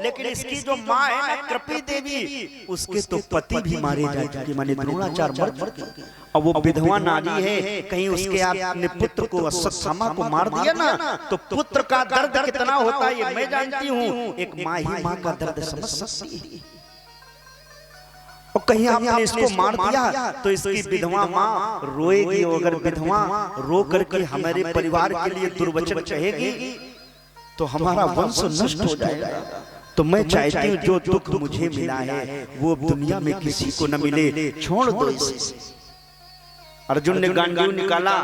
लेकिन इसकी जो माँ है ना कृपी देवी, उसके तो पति भी मारे जा चुके, माने द्रोणाचार्य मर चुके। अब वो विधवा नारी है, कहीं उसके आपने पुत्र को अश्वत्थामा को मार दिया ना, तो पुत्र का दर्द कितना होता है ये मैं जानती हूँ। एक माँ ही माँ का दर्द समझ सकती है। और कहीं आपने इसको मार दिया तो इसकी विधवा माँ रोएगी। अगर विधवा रो करके हमारे परिवार के लिए दुर्वचन कहेगी तो हमारा वंश नष्ट हो जाएगा। तो मैं चाहती हूँ जो दुख मुझे मिला है वो दुनिया में किसी को न मिले, छोड़ दो इसे। अर्जुन ने गांडीव निकाला,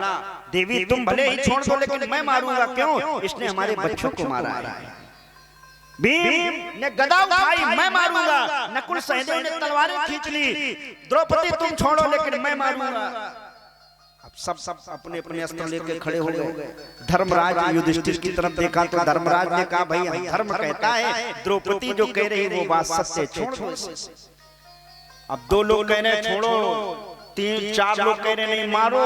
देवी तुम भले ही छोड़ दो लेकिन मैं मारूंगा। क्यों? इसने हमारे बच्चों को मारा है। भीम ने गदा उठाई, मैं मारूंगा। नकुल सहदेव ने तलवारें खींच ली, द्रौपदी तुम छोड़ो लेकिन मैं मारूंगा। सब अपने अपने अस्त्र लेकर खड़े हो गए। धर्मराज युधिष्ठिर की तरफ देखा तो धर्मराज ने कहा भाई धर्म कहता है द्रौपदी जो कह रही वो बात सत्य, छोड़ दो इसे। अब दो लोग कह रहे छोड़ो, तीन चार लोग कह रहे नहीं मारो।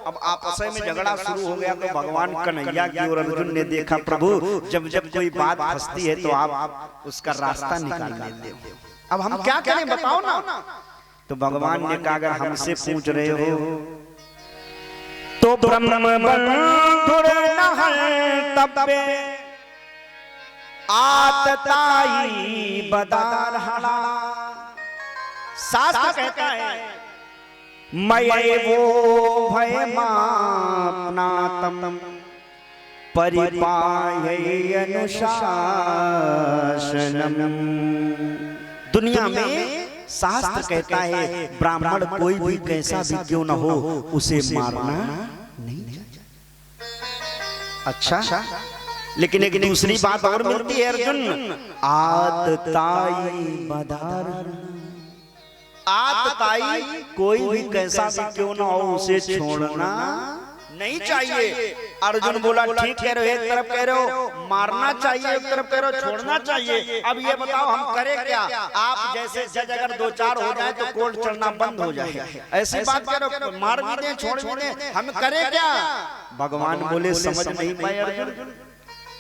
अब आपस में झगड़ा शुरू हो गया। तो भगवान कन्हैया की ओर अर्जुन ने देखा, प्रभु जब जब कोई बात फंसती है तो आप उसका रास्ता निकाल लेते हो। अब हम क्या करें बताओ ना। तो भगवान ने कहा अगर हमसे पूछ रहे हो तो ब्रह्म बंधुर तब्बे आतताई बदार हला। शास्त्र कहता है मये वो भय मापनातम परिपाय अनुशासनम। दुनिया में शास्त्र कहता है ब्राह्मण कोई भी कैसा भी क्यों न हो उसे मारना नहीं चाहिए। अच्छा, लेकिन एक दूसरी बात और मिलती है अर्जुन, आतताई बदार। आतताई कोई भी कैसा भी क्यों न हो उसे छोड़ना नहीं चाहिए। अर्जुन बोला ठीक कह रहे हो, एक तरफ कह रहे हो मारना चाहिए, एक तरफ कह रहे हो छोड़ना चाहिए। अब ये बताओ हम करें क्या? आप जैसे जज अगर दो चार हो जाए तो कोर्ट चलना बंद हो जाए, ऐसी बात कह रहे हो, मार भी दें छोड़ भी दें, हम करें क्या? भगवान बोले समझ नहीं पाए अर्जुन।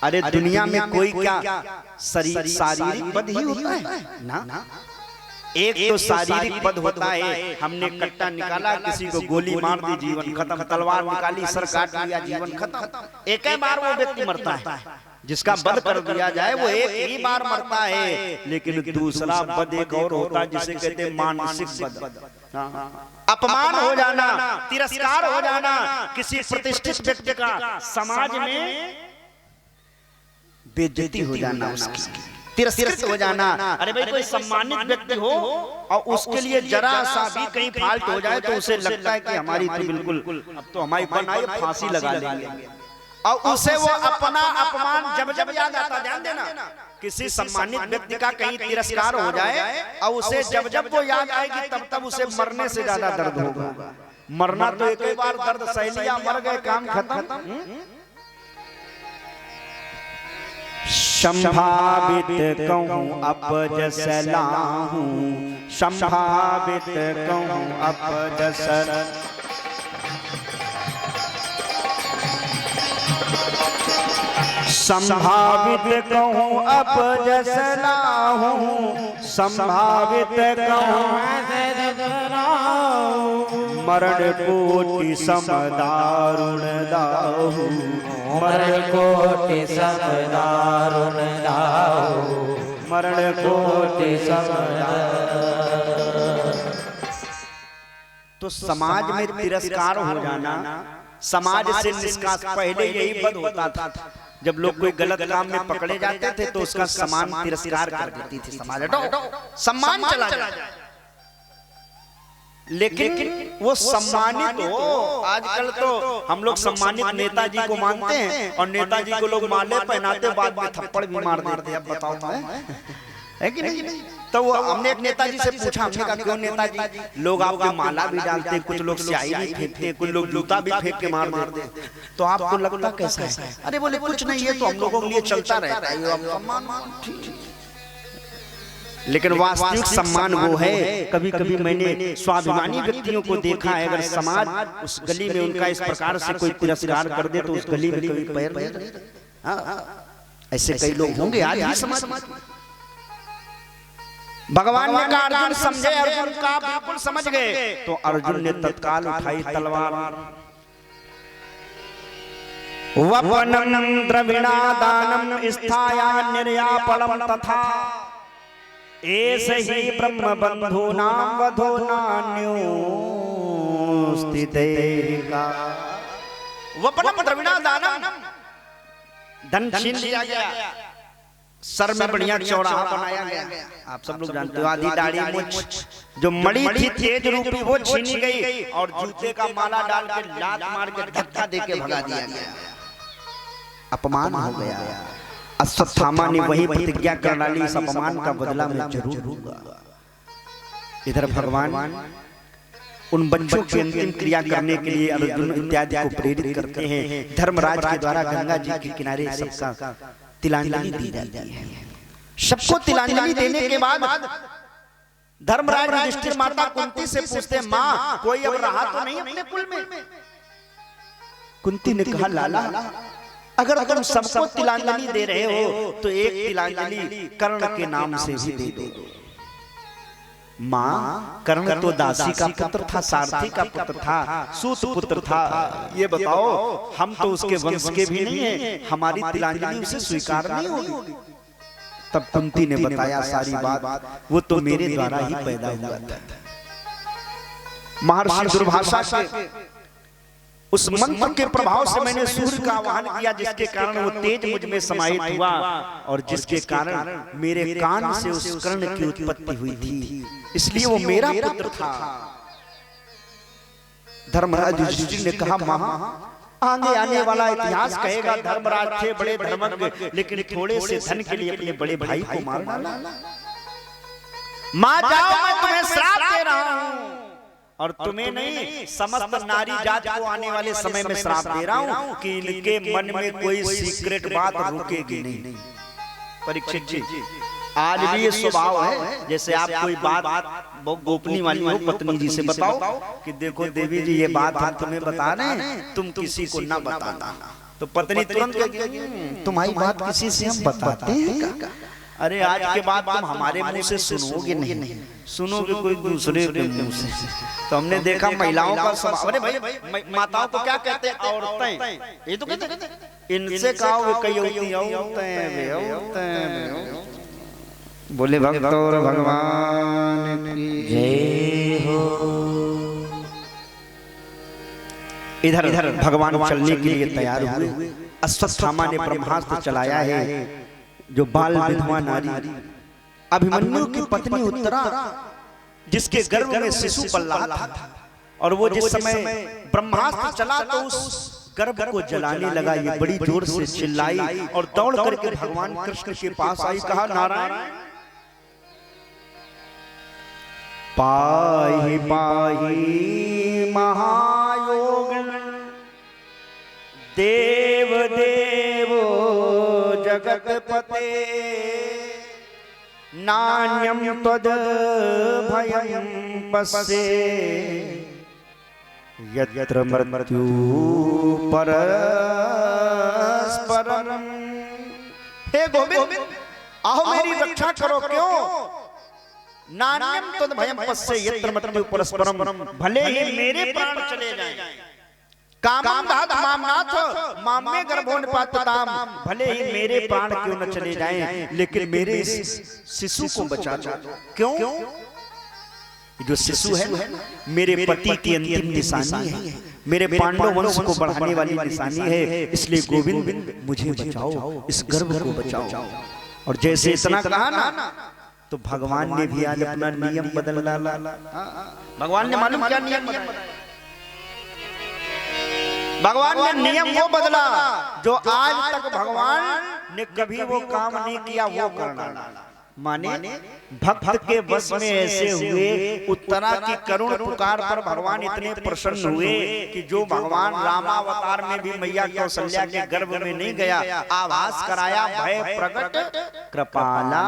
अरे दुनिया में कोई क्या शारीरिक पद ही होता है ना। एक तो शारीरिक पद होता है, हमने कट्टा निकाला किसी को गोली मार दी जीवन खत्म, तलवार निकाली सर काट लिया जीवन खत्म। एक ही बार वो व्यक्ति मरता है, जिसका वध कर दिया जाए वो एक ही बार मरता है। लेकिन दूसरा वध एक और होता है जिसे कहते हैं मानसिक वध। अपमान हो जाना, तिरस्कार हो जाना, किसी प्रतिष्ठित व्यक्ति का समाज में बेइज्जती हो जाना, उसकी तिरस्कृत हो जाना। अरे भाई कोई सम्मानित व्यक्ति हो और उसके लिए जरा सा भी कहीं फाल्ट हो जाए तो उसे लगता है कि हमारी तो बिल्कुल अब तो हमारी बनाई फांसी लगा लेंगे। और उसे वो अपना अपमान जब जब याद आता, ध्यान देना, किसी सम्मानित व्यक्ति का कहीं तिरस्कार हो जाए और उसे जब जब वो याद आएगी तब तब उसे मरने से ज्यादा दर्द होगा। मरना तो एक ही बार दर्द सह लिया, मर गए, काम खत्म। संभावित कहूँ अपजस लाहूं, संभावित कहूँ अपजस। संभावित कहूँ अपजस लाहूं, संभावित कहूँ मरण कोटि समदारुण दाहू, मरण कोटि समदारुण दाहू, मरण कोटि समदारुण। तो समाज में तिरस्कार हो जाना, समाज से निष्कास पहले यही बद होता था। जब लोग कोई गलत काम में पकड़े जाते थे तो उसका समान तिरस्कार कर देती थी समाज, सम्मान चला जाए। लेकिन वो सम्मानित हो, आजकल तो हम लोग सम्मानित नेताजी को मानते हैं और नेताजी को लोग माले पहनाते बाद में थप्पड़ भी मार देते हैं। अब बताओ है कि नहीं? तो वो हमने एक नेताजी से पूछा, हमने कहा क्यों नेताजी लोग आपको माला भी डालते, कुछ लोग स्याही भी फेंकते, कुछ लोग जूता भी फेंक के मार देते, तो आपको लगता कैसा है? अरे बोले कुछ नहीं है, तो हम लोगों के लिए चलता रहता है। लेकिन वास्तविक सम्मान वो है। कभी कभी मैंने स्वाभिमानी व्यक्तियों को देखा है, अगर समाज उस गली में उनका इस प्रकार से कोई तिरस्कार कर दे तो उस गली में कभी पैर नहीं। ऐसे कई लोग होंगे आज भी समाज। भगवान ने कहा अर्जुन समझे, अर्जुन का बिल्कुल समझ गए। तो अर्जुन ने तत्काल उठाई तलवार, वपनं द्रविणादानं स्थाया निर्यापणं तथा एष हि ब्रह्म बंधूनां वधो नान्योस्तिदेका। वपनं द्रविणादानं, धन छीन लिया गया, सर में बढ़िया चौराहा बनाया गया। आप सब लोग जानते हो, आधी दाढ़ी मुछ जो मड़ी थी तेज रूपी वो छीनी गई और जूते का माला डाल के लात मार के धक्का दे के भगा दिया गया। अपमान हो गया। अश्वत्थामा ने वही प्रतिज्ञा कर डाली, इस अपमान का बदला मैं जरूर लूंगा। इधर भगवान उन बच्चों की अंतिम क्रिया करने के लिए अर्जुन इत्यादि को प्रेरित करते हैं। धर्मराज के द्वारा गंगा जी के किनारे सबका तिलांजलि दी जाती है। सबको तिलांजलि देने के बाद धर्मराज युधिष्ठिर माता कुंती से पूछते, माँ कोई अब रहा तो नहीं अपने कुल में? कुंती ने कहा, लाला अगर तुम सबको तिलांजलि दे रहे हो तो एक तिलांजलि कर्ण के नाम से भी दे दो। माँ कर्ण तो दासी का पुत्र था, सारथी का पुत्र था, सूत पुत्र था। ये बताओ हम तो उसके वंश के भी नहीं हैं, हमारी तिलांजलि उसे स्वीकार नहीं होगी। तब कुंती ने बताया सारी बात, वो तो मेरे द्वारा ही पैदा हुआ था। महर्षि दुर्वासा के उस मंत्र के प्रभाव से मैंने सूर्य का आवाहन किया, जिसके कारण वो तेज मुझ में समाहित हुआ और जिसके कारण मेरे कान से उस कर्ण की उत्पत्ति हुई थी, इसलिए वो मेरा पुत्र था। धर्मराज युधिष्ठिर ने कहा, मां आगे आने वाला इतिहास कहेगा धर्मराज थे बड़े धर्मज्ञ, लेकिन थोड़े से धन के लिए अपने बड़े भाई को मार डाला। मां जाओ, मैं तुम्हें श्राप दे रहा हूं और तुम्हें नहीं, समस्त नारी जात को आने वाले समय में श्राप दे रहा हूं कि इनके मन में कोई सीक्रेट बात रुकेगी नहीं। परीक्षित जी, आज भी ये स्वभाव है, जैसे आप कोई बात गोपनीय वाली हो पत्नी जी से बताओ कि देखो देवी जी ये बात हम तुम्हें बता रहे हैं, तुम किसी को ना बताना। तो पत्नी तुरंत कहती, तुम्हारी बात किसी से हम बताते हैं? अरे आज के बाद तुम हमारे मुंह से सुनोगे नहीं, सुनोगे कोई दूसरे के मुंह से। तो हमने देखा महिलाओं का स्वभाव। अरे भाई माताओं को क्या कहते हैं? औरतें। ये तो कहते हैं इनसे कहा वे कई होती औरतें। बोले भक्त और भगवान की जय हो। इधर इधर भगवान चलने के लिए तैयार हुए। अश्वत्थामा ने ब्रह्मास्त्र चलाया है। जो बाल विधवा नारी अभिमन्यु की पत्नी उत्तरा, जिसके गर्भ में शिशु पल रहा था, और वो जिस समय ब्रह्मास्त्र चला तो उस गर्भ को जलाने लगा। ये बड़ी जोर से चिल्लाई और दौड़ करके भगवान कृष्ण के पास आई। कहा, नारायण पाहि पाहि महायोग देव देवो जगतपते नान्यं त्वद भयं पश्ये यत्र मृत्यु परस्परम। हे गोविंद, आओ मेरी रक्षा करो। क्यों? नान्यं त्वद भयं पश्ये यत्र मृत्यु परस्परम, भले ही मेरे प्राण चले जाएं। कामं दहत मामनाथ मामे गर्भो निपातताम, भले ही मेरे प्राण क्यों न चले जाएं, लेकिन मेरे शिशु को बचा दो। क्यों? जो शिशु है मेरे पति की अंतिम निशानी है, मेरे पांडव वंश को बढ़ाने वाली निशानी है। इसलिए गोविंद मुझे बचाओ, इस गर्भ को बचाओ। और जैसे इतना कहा ना, तो भगवान ने भी आज अपना नियम बदल डाला। भगवान ने मालूम क्या नियम बनाया? भगवान ने नियम वो बदला जो आज तक भगवान ने कभी वो काम नहीं किया, वो करना। माने भक्त के बस में ऐसे हुए, उत्तरा की करुण पुकार पर भगवान इतने प्रसन्न हुए कि जो भगवान रामावतार में भी मैया कौशल्या के गर्भ में नहीं गया, आभास कराया भय प्रकट कृपाला,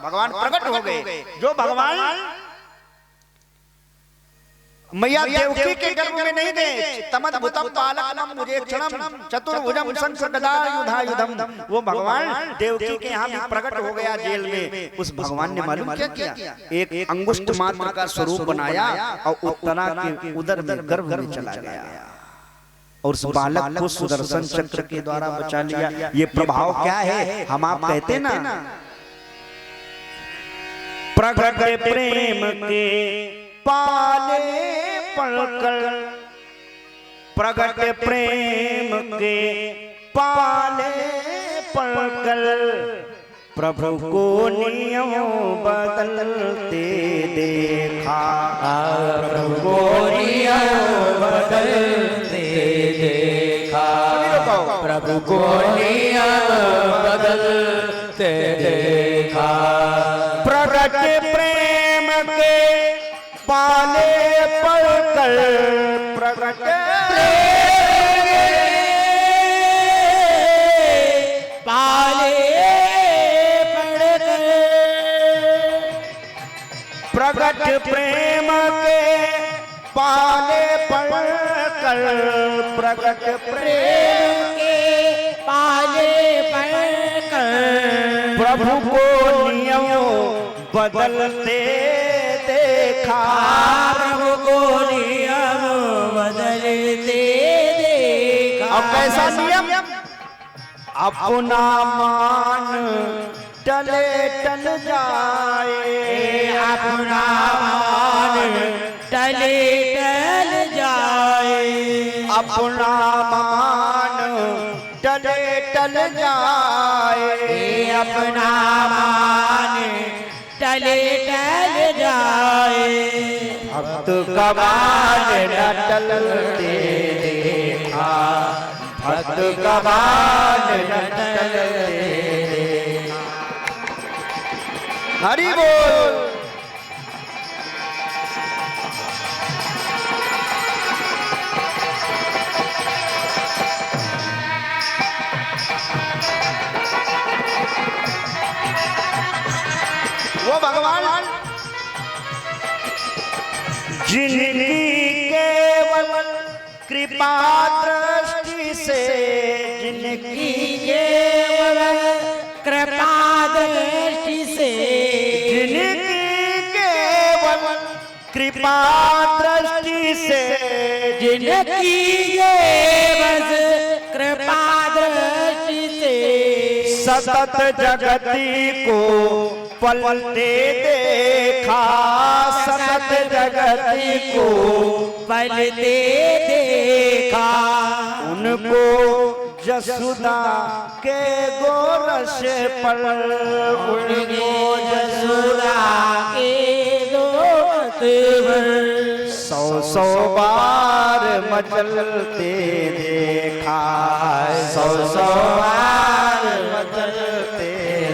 भगवान प्रकट हो गए। जो भगवान मैया देवकी के गर्भ में नहीं गए। तमद्भुतम बालकम मुझे क्षणम चतुर्भुजम शंखगदायुधायुधम। वो भगवान देवकी के यहाँ भी प्रकट हो गया जेल में। उस भगवान ने मालूम क्या किया, एक अंगुष्ठ मात्र का स्वरूप बनाया और उत्तरा के उदर में गर्भ में चला गया और उस बालक को सुदर्शन चक्र के द्वारा बचा लिया। ये प्रभाव क्या है, हम आप कहते ना, प्रगट प्रेम के पाले पड़कर, प्रगट प्रेम के पाले पड़कर प्रभु को नियम बदलते देखा। प्रभु को नियम बदलते देखा। प्रभु को नियम बदलते देखा। प्रगट प्रेम के पाले पड़कर, प्रगट पाले पड़कर, प्रगट प्रेम के पाले पड़कर, प्रगट प्रेम के पाले पड़कर प्रभु को नियम बदलते देखा। प्रभु को नियम बदलते देखा। अब कैसा नियम, अपना मान टले टल जाए, अपना मान टले टल जाए। अपना मान टले टल जाए, अपना मान टले टल जाए। भक्त का मान न टलते देखा, भक्त का मान न टलते देखा। हरि बोल। वो भगवान जिनकी केवल कृपा दृष्टि से, जिनकी केवल कृपा दृष्टि से, जिनकी केवल कृपा दृष्टि से, जिनकी केवल कृपा दृष्टि से सतत जगती को पलटे देखा, सतत जगती को पलटे देखा। उनको जसुदा के गोरस पर, उनको जसुदा के गोरस पर सौ सौ बार मचलते देखा, सौ सौ बार मचलते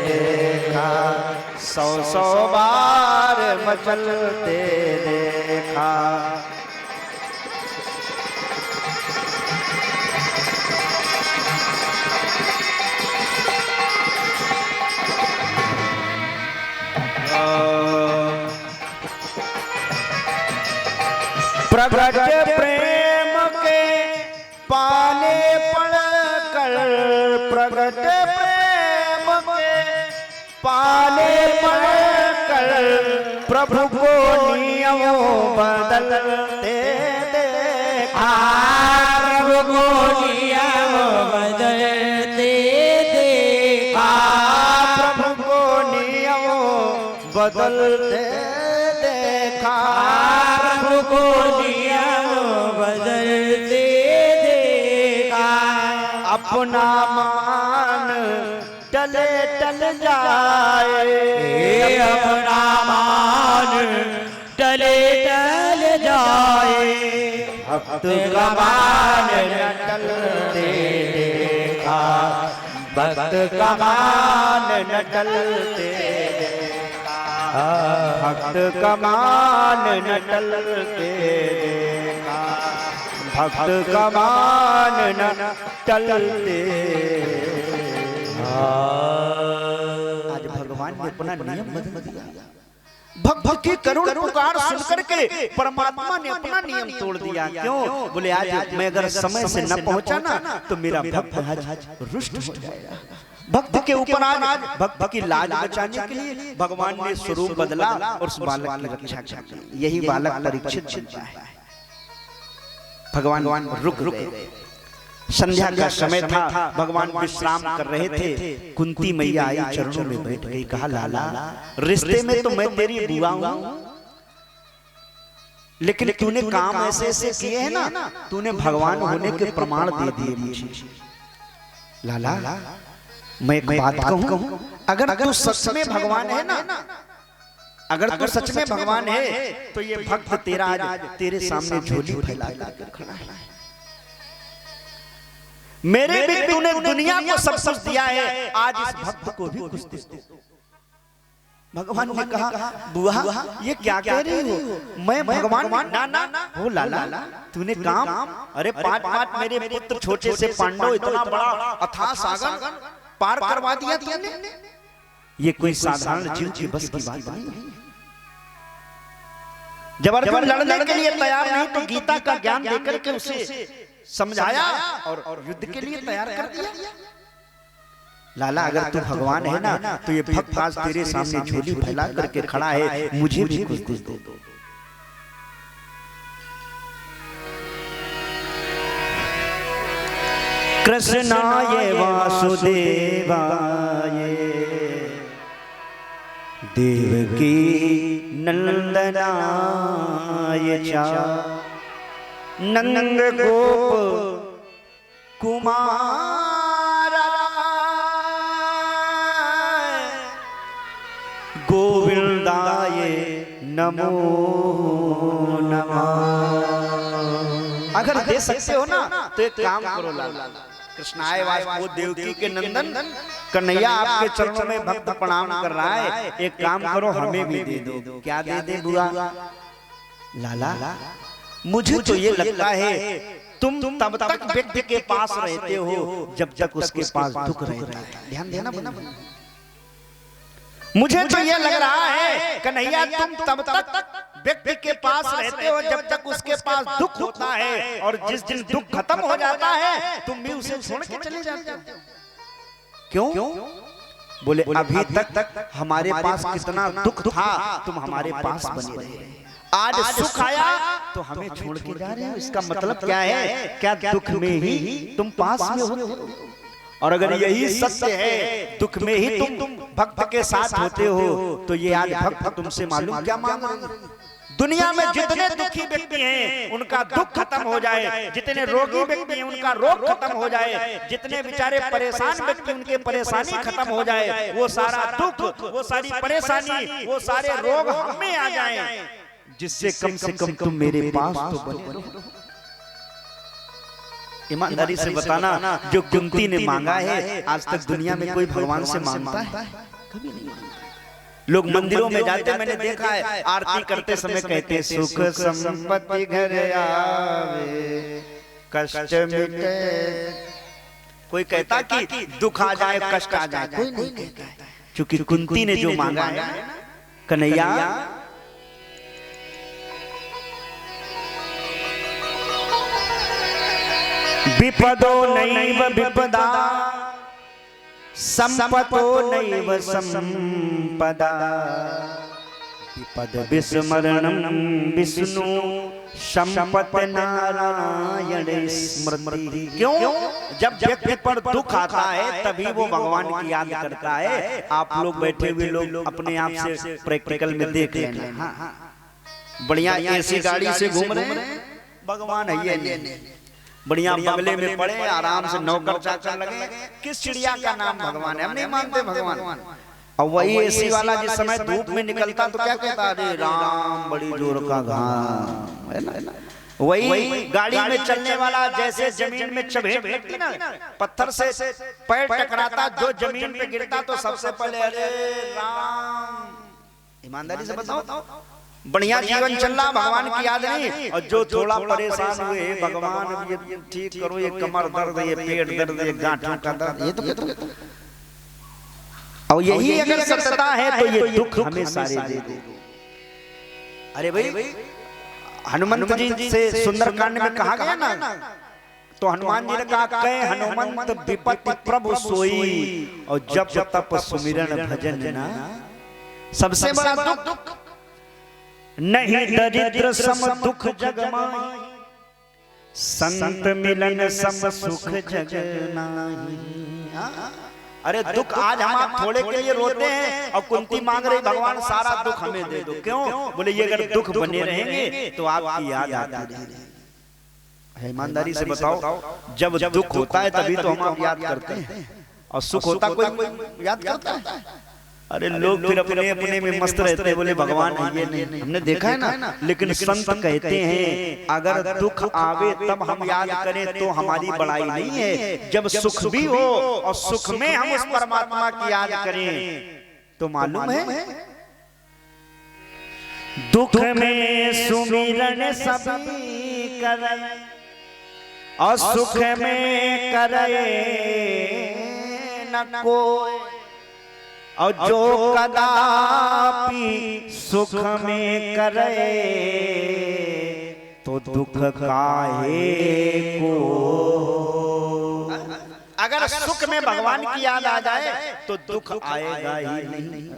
देखा, सौ सौ बार मचलते देखा। प्रगट प्रेम के पाले पड़कर, प्रगट प्रेम के पाले पड़कर प्रभु को नियम बदलते देखा। प्रभु को नियम बदलते देखा। प्रभु को नियम बदलते देखा। प्रभु को नियम बदलते देखा। अपना मान टले टल जाए, अपना मान टले टल जाए। भक्त का मान न टलते देखा, भक्त का मान न टलते देखा, भक्त का मान न टलते देखा, भक्त का मान न टलते। आज भगवान ने अपना नियम बदल दिया। भक्त की करुण पुकार सुनकर के परमात्मा ने अपना नियम तोड़ दिया। क्यों? बोले आज मैं अगर समय से न पहुंचा ना तो मेरा भक्त आज रुष्ट हो जाएगा। भक्त के ऊपर आज भक्त की लाज बचाने के लिए भगवान ने स्वरूप बदला और उस बालक की रक्षा की। यही बालक परीक्षित बनता है। भगवान रुक गए। संध्या का समय था, भगवान विश्राम कर रहे थे। कुंती मैया आई, चरणों में बैठ गई। कहा लाला, रिश्ते में तो मैं तेरी बुआ हूं, लेकिन तूने काम ऐसे ऐसे किए हैं ना, तूने भगवान होने के प्रमाण दे दिए मुझे। लाला मैं एक बात कहूं, अगर तू सच में भगवान है ना, अगर तू सच में भगवान है तो ये भक्त तेरा आज तेरे सामने झोली फैला कर खड़ा है। मेरे भी तूने दुनिया को सब कुछ दिया है, आज इस भक्त को भी कुछ दे दो। भगवान ने कहा बुआ ये क्या कह रही हो? मैं भगवान ना हो लाला, तूने काम, अरे 5 मेरे पुत्र छोटे से पांडव इतना बड़ा अथाह सागर पार करवा दिया तुमने। ये कोई साधारण जीव की बस की बात नहीं है। जब अर्जुन लड़ने के लिए तैयार नहीं तो गीता का ज्ञान देकर के उसे समझाया और युद्ध के लिए तैयार कर दिया। लाला अगर तू भगवान है ना तो ये भक्त आज तेरे सामने झोली फैला करके खड़ा है, मुझे भी कुछ दे दो। कृष्णाय वासुदेवाय देवकी नंदनाय च नंद गोप कुमार गोविंदाय नमो नमः। अगर दे सकते हो ना तो एक काम करो लाला, कृष्णाय वासुदेव देवकी के नंदन कन्हैया आपके चरणों में भक्त प्रणाम कर रहा है, एक काम करो हमें भी दे दो। क्या दे दे बुआ? लाला मुझे तो ये लगता है तुम तब तक व्यक्ति के पास रहते हो जब तक उसके पास दुख रहता है। ध्यान देना बना। मुझे तो ये लग रहा है कन्हैया तुम तब तक व्यक्ति के पास रहते हो जब तक उसके पास दुख होता है, और जिस दिन दुख खत्म हो जाता है तुम भी उसे छोड़ के चले जाते हो। क्यों? बोले अभी तक हमारे पास कितना दुख था, तुम हमारे पास बने रहे। आज सुख आया तो हमें छोड़ के जा रहे हो। इसका मतलब क्या है? क्या दुख में ही तुम पास में हो? और अगर यही सत्य है, दुख में ही तुम भक्त के साथ होते हो, तो ये आज भक्त तुमसे मालूम क्या मांग रहे हैं? दुनिया में जितने दुखी व्यक्ति हैं उनका दुख खत्म हो जाए, जितने रोगी व्यक्ति हैं उनका रोग खत्म हो जाए, जितने बेचारे परेशान व्यक्ति उनके परेशानी खत्म हो जाए, वो सारा दुख, वो सारी परेशानी, वो सारे रोग हमें आ जाए, जिससे कम से कम तुम मेरे पास तो बने रहो। ईमानदारी से बताना, जो कुंती ने मांगा है आज तक दुनिया में कोई भगवान से मांगता है? कभी नहीं मांगता। लोग मंदिरों में जाते, मैंने देखा है, आरती करते समय कहते हैं सुख संपत्ति घर आवे कष्ट मिटे। कोई कहता कि दुख आ जाए कष्ट आ जाए, कोई नहीं कहता। क्योंकि कुंती ने जो मांगा है कन्हैया, विपदो नैव विपदा संपतो नैव संपदा विपद विस्मरणं विष्णु संपत नारायण स्मृति। क्यों? जब व्यक्ति पर दुख आता है तभी वो भगवान की याद करता है। आप लोग बैठे हुए लोग अपने आप से प्रैक्टिकल में देख लेना, बढ़िया ऐसी गाड़ी से घूम रहे हैं, भगवान है ये बढ़िया बंगले में पड़े, आराम से नौकर चाकर लगे, किस चिड़िया का नाम भगवान है? हम नहीं मानते भगवान। और वही एसी वाला जिस समय धूप में निकलता तो क्या कहता? अरे राम बड़ी जोर का घाम है ना। वही गाड़ी में चलने वाला जैसे जमीन में चपेट लगती ना, पत्थर से पैर टकराता, जो जमीन पे गिरता तो सबसे पहले अरे राम। ईमानदारी से बताओ, बढ़िया जीवन चल रहा, भगवान की याद नहीं, और जो थोड़ा परेशान हुए भगवान ये ठीक करो, ये कमर दर्द, ये पेट दर्द, ये गांठों का दर्द, ये तो कहते। और यही अगर सत्यता है तो ये दुख हमें सारे दे दो। अरे भाई हनुमंत जी से सुंदरकांड में कहा गया ना, तो हनुमान जी ने कहा कहे हनुमंत विपत्ति प्रभु सोई, और जब तप सुमिरन भजन ना सबसे बड़ा दुख नहीं दरिद्र सम दुख जग माही, संत मिलन सम सुख जग नाही। अरे दुख आज हम आप थोड़े के लिए रोते हैं और कुंती मांग रही भगवान सारा दुख हमें दे दो, क्यों? बोले ये अगर दुख बने रहेंगे तो आपकी याद आती रहेगी। ईमानदारी से बताओ, जब दुख होता है तभी तो हम आप याद करते हैं, और सुख होता कोई याद करता है? अरे लोग फिर अपने अपने में मस्त रहते हैं, बोले भगवान ये नहीं, हमने देखा है ना। लेकिन संत कहते हैं अगर दुख आवे तब हम याद करें तो हमारी बड़ाई नहीं है, जब सुख भी हो और सुख में हम उस परमात्मा की याद करें तो मालूम है दुख में सुमिरन सभी करे और सुख में करे न कोई, और जो कदापि सुख में करे तो दुख काहे को। अगर सुख में भगवान की याद आ जाए तो दुख आएगा ही नहीं।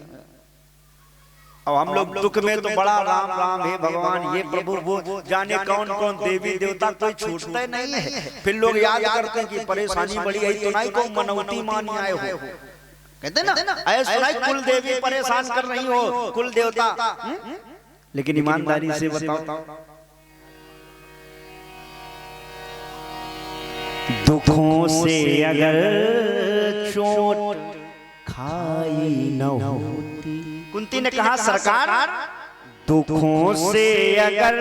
अब हम लोग दुख में तो बड़ा राम राम हे भगवान ये प्रभु वो जाने कौन कौन देवी देवता कोई छूटते नहीं है। फिर लोग याद करते हैं कि परेशानी बड़ी आई तो नहीं को मनौती मानी आए हो, कहते ना ऐसा कुल देवी परेशान कर रही हो, कुल देवता। लेकिन ईमानदारी से बताओ, दुखों से अगर चोट खाई न होती, कुंती ने कहा सरकार दुखों से अगर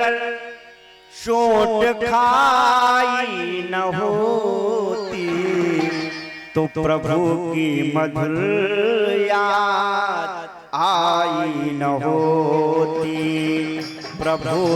चोट खाई न होती तो प्रभु की मधुर याद आई न होती। प्रभु